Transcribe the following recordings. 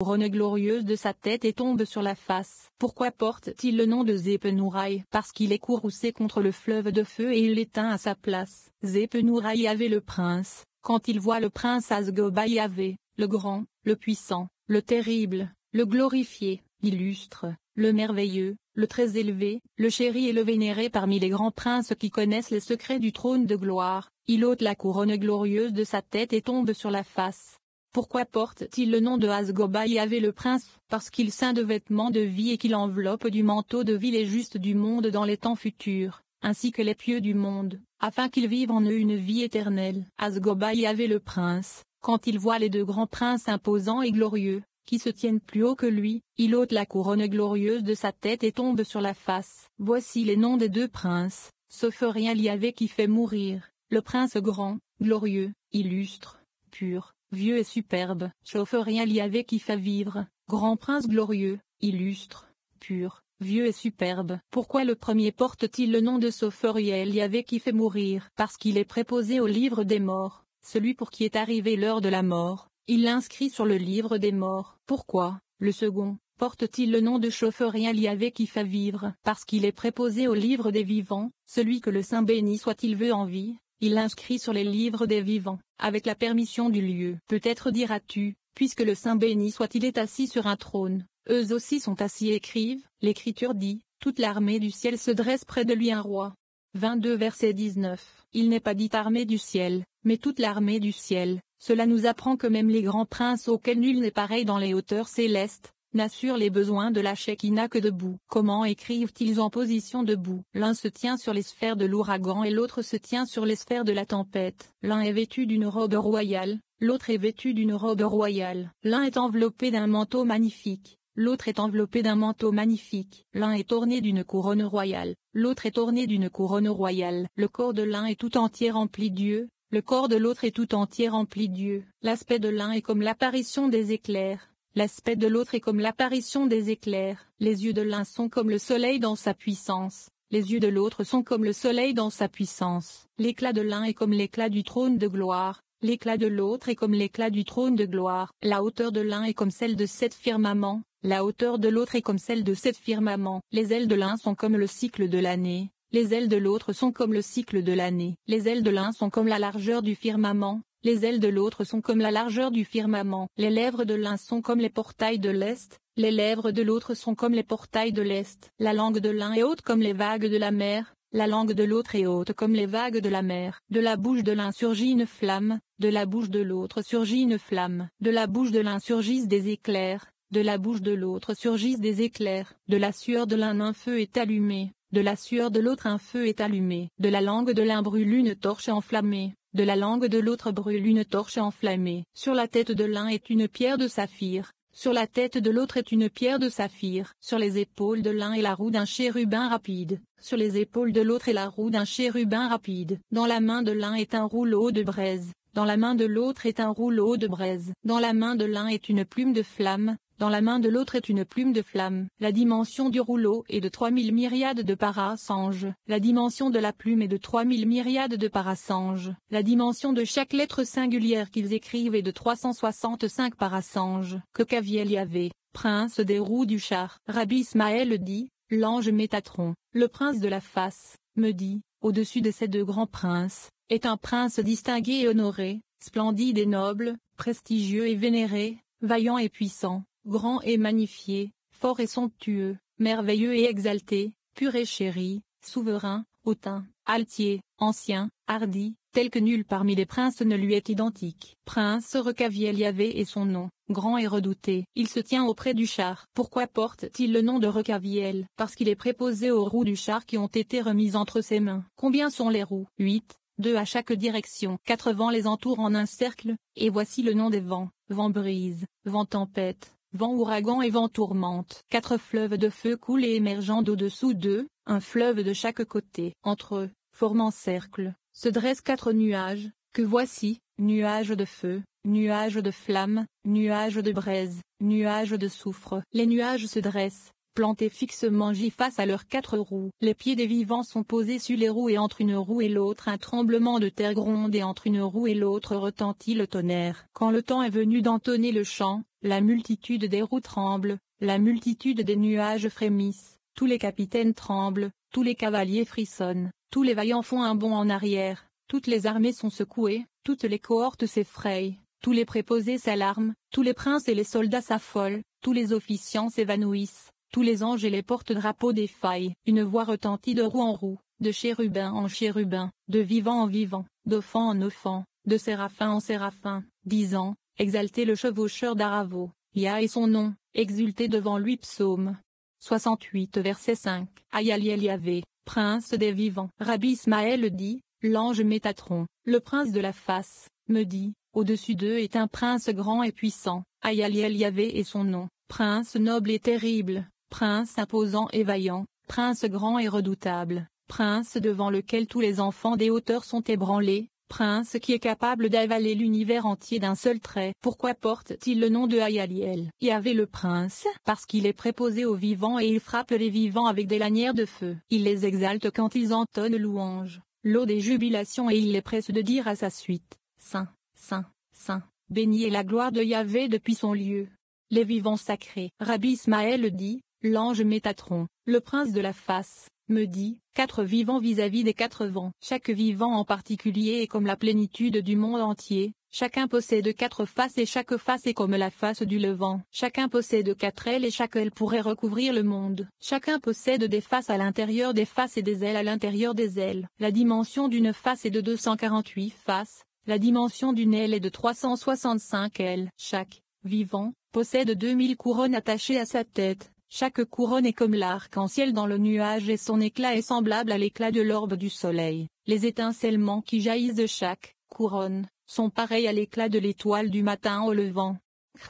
couronne glorieuse de sa tête et tombe sur la face. Pourquoi porte-t-il le nom de Zépenourai? Parce qu'il est courroucé contre le fleuve de feu et il l'éteint à sa place. Zépenourai avait le prince. Quand il voit le prince Azgoba Yahvé, le grand, le puissant, le terrible, le glorifié, l'illustre, le merveilleux, le très élevé, le chéri et le vénéré parmi les grands princes qui connaissent les secrets du trône de gloire, il ôte la couronne glorieuse de sa tête et tombe sur la face. Pourquoi porte-t-il le nom de Azgoba Yahvé le prince? Parce qu'il ceint de vêtements de vie et qu'il enveloppe du manteau de vie les justes du monde dans les temps futurs, ainsi que les pieux du monde, afin qu'ils vivent en eux une vie éternelle. Azgoba Yahvé le prince, quand il voit les deux grands princes imposants et glorieux, qui se tiennent plus haut que lui, il ôte la couronne glorieuse de sa tête et tombe sur la face. Voici les noms des deux princes, Sophorien Yahvé qui fait mourir, le prince grand, glorieux, illustre, pur, vieux et superbe. Sophorien Yahvé qui fait vivre, grand prince glorieux, illustre, pur, vieux et superbe. Pourquoi le premier porte-t-il le nom de Sophorien Yahvé qui fait mourir? Parce qu'il est préposé au livre des morts, celui pour qui est arrivée l'heure de la mort. Il l'inscrit sur le livre des morts. Pourquoi, le second, porte-t-il le nom de Sophorien Yahvé qui fait vivre? Parce qu'il est préposé au livre des vivants, celui que le Saint béni soit-il veut en vie, il l'inscrit sur les livres des vivants, avec la permission du lieu. Peut-être diras-tu, puisque le Saint béni soit-il est assis sur un trône, eux aussi sont assis et écrivent. L'Écriture dit, toute l'armée du ciel se dresse près de lui un roi. 22 verset 19. Il n'est pas dit armée du ciel, mais toute l'armée du ciel. Cela nous apprend que même les grands princes auxquels nul n'est pareil dans les hauteurs célestes, n'assurent les besoins de la Shekinah que debout. Comment écrivent-ils en position debout? L'un se tient sur les sphères de l'ouragan et l'autre se tient sur les sphères de la tempête. L'un est vêtu d'une robe royale, l'autre est vêtu d'une robe royale. L'un est enveloppé d'un manteau magnifique, l'autre est enveloppé d'un manteau magnifique. L'un est orné d'une couronne royale, l'autre est orné d'une couronne royale. Le corps de l'un est tout entier rempli d'yeux. Le corps de l'autre est tout entier rempli d'yeux. L'aspect de l'un est comme l'apparition des éclairs. L'aspect de l'autre est comme l'apparition des éclairs. Les yeux de l'un sont comme le soleil dans sa puissance. Les yeux de l'autre sont comme le soleil dans sa puissance. L'éclat de l'un est comme l'éclat du trône de gloire. L'éclat de l'autre est comme l'éclat du trône de gloire. La hauteur de l'un est comme celle de 7 firmaments. La hauteur de l'autre est comme celle de 7 firmaments. Les ailes de l'un sont comme le cycle de l'année. Les ailes de l'autre sont comme le cycle de l'année. Les ailes de l'un sont comme la largeur du firmament. Les ailes de l'autre sont comme la largeur du firmament. Les lèvres de l'un sont comme les portails de l'Est. Les lèvres de l'autre sont comme les portails de l'Est. La langue de l'un est haute comme les vagues de la mer. La langue de l'autre est haute comme les vagues de la mer. De la bouche de l'un surgit une flamme. De la bouche de l'autre surgit une flamme. De la bouche de l'un surgissent des éclairs. De la bouche de l'autre surgissent des éclairs. De la sueur de l'un un feu est allumé. De la sueur de l'autre un feu est allumé. De la langue de l'un brûle une torche enflammée. De la langue de l'autre brûle une torche enflammée. Sur la tête de l'un est une pierre de saphir. Sur la tête de l'autre est une pierre de saphir. Sur les épaules de l'un est la roue d'un chérubin rapide. Sur les épaules de l'autre est la roue d'un chérubin rapide. Dans la main de l'un est un rouleau de braise. Dans la main de l'autre est un rouleau de braise. Dans la main de l'un est une plume de flamme. Dans la main de l'autre est une plume de flamme. La dimension du rouleau est de 3000 myriades de parasanges. La dimension de la plume est de 3000 myriades de parasanges. La dimension de chaque lettre singulière qu'ils écrivent est de 365 parasanges. Que Kaviel Yahvé, prince des roues du char. Rabbi Ismaël dit, l'ange Métatron, le prince de la face, me dit, au-dessus de ces deux grands princes, est un prince distingué et honoré, splendide et noble, prestigieux et vénéré, vaillant et puissant, grand et magnifié, fort et somptueux, merveilleux et exalté, pur et chéri, souverain, hautain, altier, ancien, hardi, tel que nul parmi les princes ne lui est identique. Prince Rekaviel Yahvé est son nom, grand et redouté. Il se tient auprès du char. Pourquoi porte-t-il le nom de Rekaviel? Parce qu'il est préposé aux roues du char qui ont été remises entre ses mains. Combien sont les roues? 8, 2 à chaque direction. 4 vents les entourent en un cercle, et voici le nom des vents. Vent brise, vent tempête, vent ouragan et vent tourmente. 4 fleuves de feu coulent et émergeant d'au-dessous d'eux, un fleuve de chaque côté. Entre eux, formant cercle, se dressent 4 nuages, que voici, nuages de feu, nuages de flamme, nuages de braise, nuages de soufre. Les nuages se dressent, plantés fixement face à leurs 4 roues. Les pieds des vivants sont posés sur les roues et entre une roue et l'autre un tremblement de terre gronde et entre une roue et l'autre retentit le tonnerre. Quand le temps est venu d'entonner le chant, la multitude des roues tremble, la multitude des nuages frémissent, tous les capitaines tremblent, tous les cavaliers frissonnent, tous les vaillants font un bond en arrière, toutes les armées sont secouées, toutes les cohortes s'effrayent, tous les préposés s'alarment, tous les princes et les soldats s'affolent, tous les officiants s'évanouissent, tous les anges et les porte-drapeaux défaillent. Une voix retentit de roue en roue, de chérubin en chérubin, de vivant en vivant, d'ophant en ophant, de séraphin en séraphin, disant, exaltez le chevaucheur d'Aravo, Yah est son nom, exultez devant lui. Psaume 68 verset 5. Ayaliel Yahvé, prince des vivants. Rabbi Ismaël dit, l'ange Métatron, le prince de la face, me dit, au-dessus d'eux est un prince grand et puissant, Ayaliel Yahvé est son nom, prince noble et terrible, prince imposant et vaillant, prince grand et redoutable, prince devant lequel tous les enfants des hauteurs sont ébranlés, prince qui est capable d'avaler l'univers entier d'un seul trait. Pourquoi porte-t-il le nom de Ayaliel Yahvé le prince? Parce qu'il est préposé aux vivants et il frappe les vivants avec des lanières de feu. Il les exalte quand ils entonnent louange, l'eau des jubilations, et il les presse de dire à sa suite, Saint, Saint, Saint, béni est la gloire de Yahvé depuis son lieu. Les vivants sacrés. Rabbi Ismaël dit, l'ange Métatron, le prince de la face, me dit, 4 vivants vis-à-vis des 4 vents. Chaque vivant en particulier est comme la plénitude du monde entier, chacun possède 4 faces et chaque face est comme la face du levant. Chacun possède 4 ailes et chaque aile pourrait recouvrir le monde. Chacun possède des faces à l'intérieur des faces et des ailes à l'intérieur des ailes. La dimension d'une face est de 248 faces, la dimension d'une aile est de 365 ailes. Chaque vivant possède 2000 couronnes attachées à sa tête. Chaque couronne est comme l'arc-en-ciel dans le nuage et son éclat est semblable à l'éclat de l'orbe du soleil. Les étincellements qui jaillissent de chaque couronne sont pareils à l'éclat de l'étoile du matin au levant.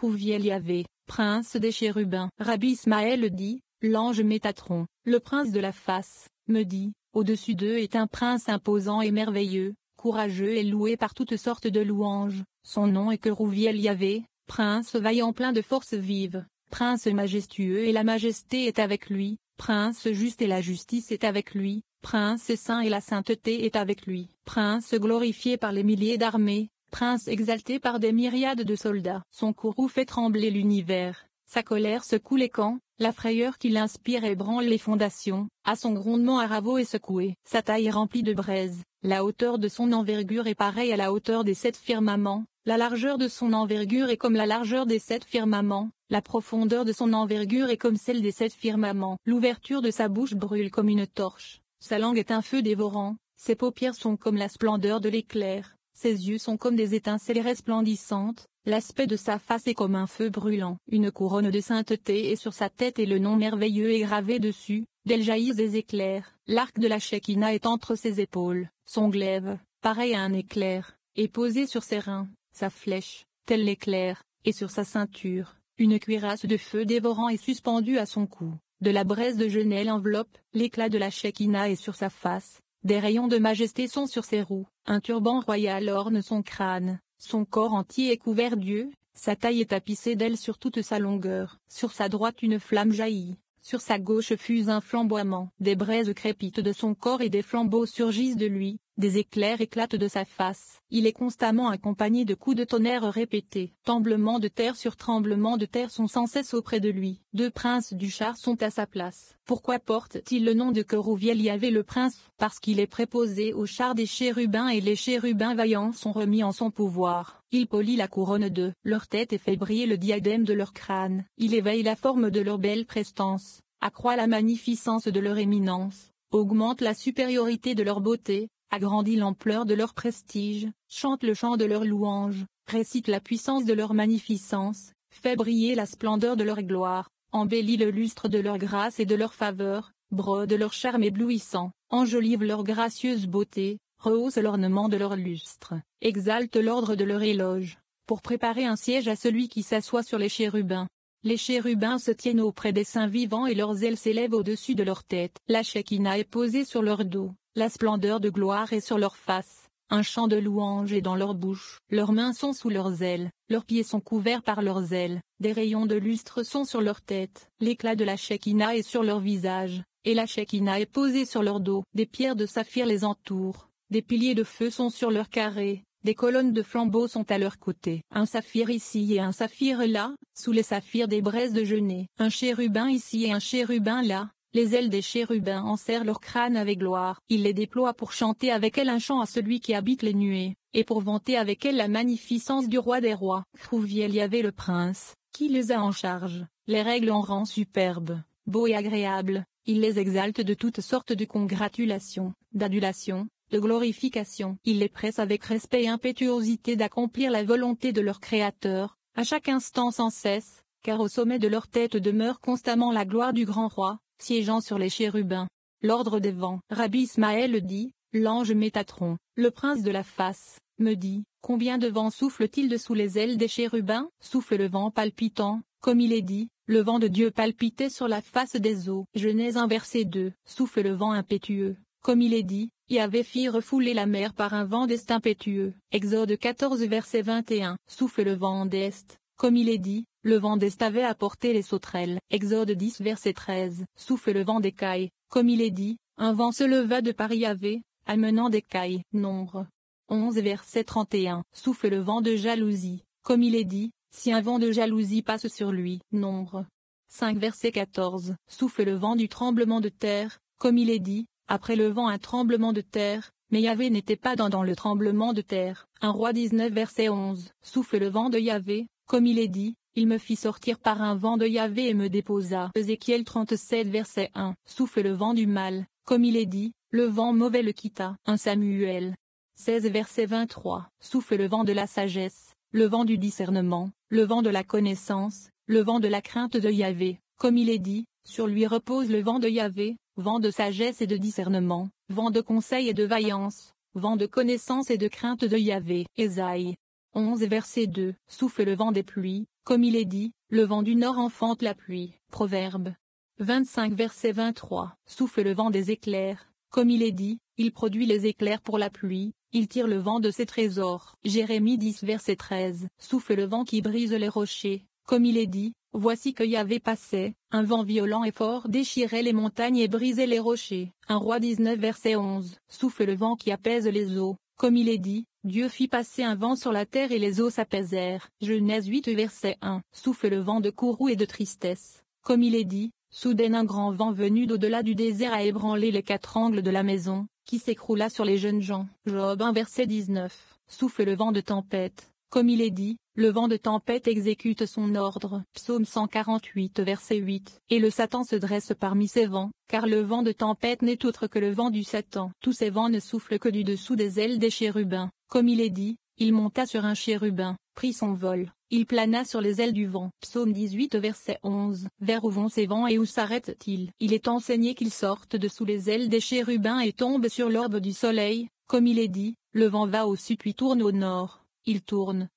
Rouviel Yahvé, prince des chérubins. Rabbi Ismaël dit, l'ange Métatron, le prince de la face, me dit, au-dessus d'eux est un prince imposant et merveilleux, courageux et loué par toutes sortes de louanges. Son nom est que Rouviel Yahvé, prince vaillant plein de forces vives. Prince majestueux et la majesté est avec lui, prince juste et la justice est avec lui, prince saint et la sainteté est avec lui, prince glorifié par les milliers d'armées, prince exalté par des myriades de soldats. Son courroux fait trembler l'univers, sa colère secoue les camps, la frayeur qu'il inspire ébranle les fondations, à son grondement Aravo est secoué. Sa taille est remplie de braise, la hauteur de son envergure est pareille à la hauteur des 7 firmaments, la largeur de son envergure est comme la largeur des 7 firmaments. La profondeur de son envergure est comme celle des 7 firmaments. L'ouverture de sa bouche brûle comme une torche. Sa langue est un feu dévorant. Ses paupières sont comme la splendeur de l'éclair. Ses yeux sont comme des étincelles resplendissantes. L'aspect de sa face est comme un feu brûlant. Une couronne de sainteté est sur sa tête et le nom merveilleux est gravé dessus. D'elle jaillissent des éclairs. L'arc de la Shekinah est entre ses épaules. Son glaive, pareil à un éclair, est posé sur ses reins. Sa flèche, tel l'éclair, est sur sa ceinture. Une cuirasse de feu dévorant est suspendue à son cou, de la braise de genêle enveloppe, l'éclat de la Shekinah est sur sa face, des rayons de majesté sont sur ses roues, un turban royal orne son crâne, son corps entier est couvert d'yeux, sa taille est tapissée d'ailes sur toute sa longueur, sur sa droite une flamme jaillit, sur sa gauche fuse un flamboiement, des braises crépitent de son corps et des flambeaux surgissent de lui. Des éclairs éclatent de sa face. Il est constamment accompagné de coups de tonnerre répétés. Tremblements de terre sur tremblements de terre sont sans cesse auprès de lui. 2 princes du char sont à sa place. Pourquoi porte-t-il le nom de Kerouviel Yahvé le prince? Parce qu'il est préposé au char des chérubins et les chérubins vaillants sont remis en son pouvoir. Il polit la couronne de leur tête et fait briller le diadème de leur crâne. Il éveille la forme de leur belle prestance, accroît la magnificence de leur éminence, augmente la supériorité de leur beauté, agrandit l'ampleur de leur prestige, chante le chant de leur louange, récite la puissance de leur magnificence, fait briller la splendeur de leur gloire, embellit le lustre de leur grâce et de leur faveur, brode leur charme éblouissant, enjolive leur gracieuse beauté, rehausse l'ornement de leur lustre, exalte l'ordre de leur éloge, pour préparer un siège à celui qui s'assoit sur les chérubins. Les chérubins se tiennent auprès des saints vivants et leurs ailes s'élèvent au-dessus de leur tête. La Shekinah est posée sur leur dos. La splendeur de gloire est sur leur face, un chant de louange est dans leur bouche. Leurs mains sont sous leurs ailes, leurs pieds sont couverts par leurs ailes, des rayons de lustre sont sur leur tête. L'éclat de la Shekinah est sur leur visage, et la Shekinah est posée sur leur dos. Des pierres de saphir les entourent, des piliers de feu sont sur leur carré, des colonnes de flambeaux sont à leur côté. Un saphir ici et un saphir là, sous les saphirs des braises de genêt. Un chérubin ici et un chérubin là. Les ailes des chérubins enserrent leur crâne avec gloire. Il les déploie pour chanter avec elles un chant à celui qui habite les nuées, et pour vanter avec elles la magnificence du roi des rois. Crouviel y avait le prince, qui les a en charge. Les règles en rang superbe, beau et agréable. Il les exalte de toutes sortes de congratulations, d'adulations, de glorification. Il les presse avec respect et impétuosité d'accomplir la volonté de leur Créateur, à chaque instant sans cesse, car au sommet de leur tête demeure constamment la gloire du grand roi, siégeant sur les chérubins. L'ordre des vents. Rabbi Ismaël dit, l'ange Métatron, le prince de la face, me dit, combien de vent souffle-t-il dessous les ailes des chérubins? Souffle le vent palpitant, comme il est dit, le vent de Dieu palpitait sur la face des eaux. Genèse 1 verset 2. Souffle le vent impétueux, comme il est dit, Yahvé fit refouler la mer par un vent d'est impétueux. Exode 14 verset 21. Souffle le vent d'est, comme il est dit, le vent d'est avait apporté les sauterelles. Exode 10 verset 13. Souffle le vent d'écailles, comme il est dit, un vent se leva de par Yahvé, amenant d'écailles. Nombre 11 verset 31. Souffle le vent de jalousie, comme il est dit, si un vent de jalousie passe sur lui. Nombre 5 verset 14. Souffle le vent du tremblement de terre, comme il est dit, après le vent un tremblement de terre, mais Yahvé n'était pas dans le tremblement de terre. 1 Roi 19 verset 11. Souffle le vent de Yahvé, comme il est dit, il me fit sortir par un vent de Yahvé et me déposa. Ézéchiel 37 verset 1. Souffle le vent du mal, comme il est dit, le vent mauvais le quitta. 1 Samuel 16 verset 23. Souffle le vent de la sagesse, le vent du discernement, le vent de la connaissance, le vent de la crainte de Yahvé, comme il est dit, sur lui repose le vent de Yahvé, vent de sagesse et de discernement, vent de conseil et de vaillance, vent de connaissance et de crainte de Yahvé. Ésaïe 11 verset 2. Souffle le vent des pluies, comme il est dit, le vent du nord enfante la pluie. Proverbe 25 verset 23. Souffle le vent des éclairs, comme il est dit, il produit les éclairs pour la pluie, il tire le vent de ses trésors. Jérémie 10 verset 13. Souffle le vent qui brise les rochers, comme il est dit, voici que Yahvé passait, un vent violent et fort déchirait les montagnes et brisait les rochers. 1 Roi 19 verset 11. Souffle le vent qui apaise les eaux, comme il est dit, Dieu fit passer un vent sur la terre et les eaux s'apaisèrent. Genèse 8 verset 1. Souffle le vent de courroux et de tristesse, comme il est dit, soudain un grand vent venu d'au-delà du désert a ébranlé les quatre angles de la maison, qui s'écroula sur les jeunes gens. Job 1 verset 19. Souffle le vent de tempête, comme il est dit, le vent de tempête exécute son ordre. Psaume 148 verset 8. Et le Satan se dresse parmi ces vents, car le vent de tempête n'est autre que le vent du Satan. Tous ces vents ne soufflent que du dessous des ailes des chérubins, comme il est dit, il monta sur un chérubin, prit son vol, il plana sur les ailes du vent. Psaume 18 verset 11. Vers où vont ces vents et où s'arrêtent-ils? Il est enseigné qu'ils sortent de sous les ailes des chérubins et tombent sur l'orbe du soleil, comme il est dit, le vent va au sud puis tourne au nord, il tourne,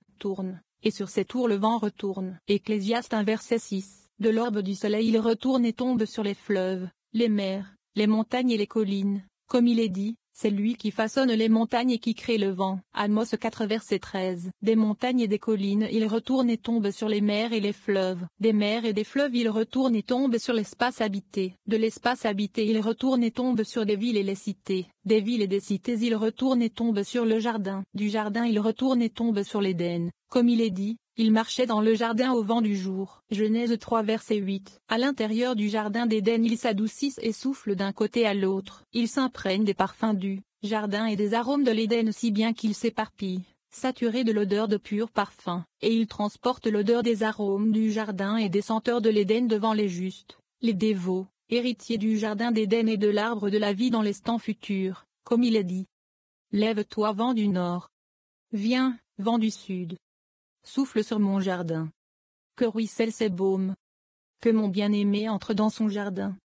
et sur ses tours le vent retourne. Ecclésiaste 1 verset 6. De l'orbe du soleil il retourne et tombe sur les fleuves, les mers, les montagnes et les collines, comme il est dit, c'est lui qui façonne les montagnes et qui crée le vent. Amos 4 verset 13. Des montagnes et des collines il retourne et tombe sur les mers et les fleuves. Des mers et des fleuves il retourne et tombe sur l'espace habité. De l'espace habité il retourne et tombe sur des villes et les cités. Des villes et des cités il retourne et tombe sur le jardin. Du jardin il retourne et tombe sur l'Éden. Comme il est dit, il marchait dans le jardin au vent du jour. Genèse 3 verset 8. À l'intérieur du jardin d'Éden ils s'adoucissent et soufflent d'un côté à l'autre. Ils s'imprègnent des parfums du jardin et des arômes de l'Éden si bien qu'ils s'éparpillent, saturés de l'odeur de pur parfum. Et ils transportent l'odeur des arômes du jardin et des senteurs de l'Éden devant les justes, les dévots, héritiers du jardin d'Éden et de l'arbre de la vie dans les temps futurs, comme il est dit. Lève-toi vent du nord. Viens, vent du sud. Souffle sur mon jardin. Que ruissellent ses baumes. Que mon bien-aimé entre dans son jardin.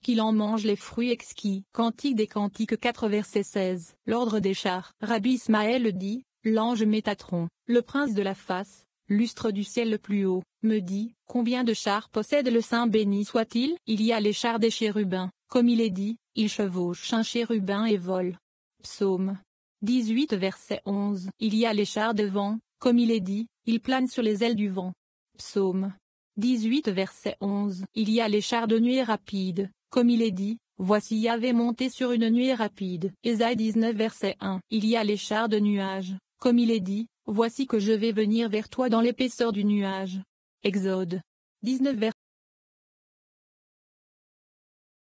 Qu'il en mange les fruits exquis. Cantique des Cantiques 4 verset 16. L'ordre des chars. Rabbi Ismaël dit, l'ange Métatron, le prince de la face, lustre du ciel le plus haut, me dit, combien de chars possède le Saint béni soit-il? Il y a les chars des chérubins, comme il est dit, il chevauche un chérubin et vole. Psaume 18 verset 11. Il y a les chars de vent, comme il est dit, il plane sur les ailes du vent. Psaume 18 verset 11. Il y a les chars de nuée rapide, comme il est dit, voici Yahvé monté sur une nuée rapide. Ésaïe 19 verset 1. Il y a les chars de nuages, Comme il est dit, voici que je vais venir vers toi dans l'épaisseur du nuage. Exode 19 vers